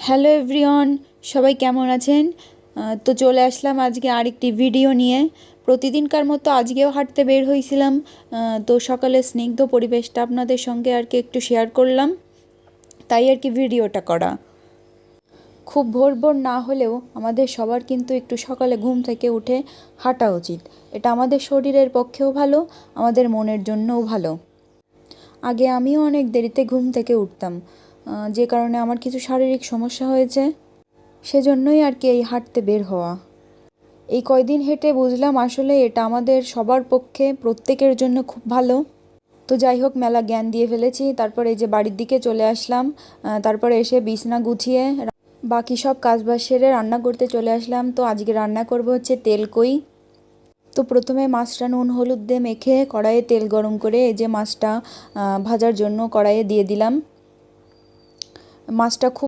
Hello everyone, সবাই কেমন আছেন? তো চলে আসলাম আজকে আরেকটি ভিডিও নিয়ে। প্রতিদিনকার মতো আজকেও হাঁটতে বের হয়েছিলাম। তো সকালে স্নিগ্ধ পরিবেশটা আপনাদের সঙ্গে আর কি একটু শেয়ার করলাম, তাই আর কি ভিডিওটা করা। খুব ভোর ভোর না হলেও আমাদের সবার কিন্তু একটু সকালে ঘুম থেকে উঠে হাঁটা উচিত। এটা আমাদের শরীরের পক্ষেও ভালো, আমাদের মনের জন্যও ভালো। আগে আমিও অনেক দেরিতে ঘুম থেকে উঠতাম, যে কারণে আমার কিছু শারীরিক সমস্যা হয়েছে, সেজন্যই আর কি এই হাঁটতে বের হওয়া। এই কয়দিন হেঁটে বুঝলাম আসলে এটা আমাদের সবার পক্ষে, প্রত্যেকের জন্য খুব ভালো। তো যাই হোক, মেলা জ্ঞান দিয়ে ফেলেছি। তারপর এই যে বাড়ির দিকে চলে আসলাম। তারপরে এসে বিছনা গুছিয়ে বাকি সব কাজবাজ সেরে রান্না করতে চলে আসলাম। তো আজকে রান্না করব হচ্ছে তেলকই। তো প্রথমে মাছটা নুন হলুদ দিয়ে মেখে কড়াইয়ে তেল গরম করে এই যে মাছটা ভাজার জন্য কড়াইয়ে দিয়ে দিলাম। মাছটা খুব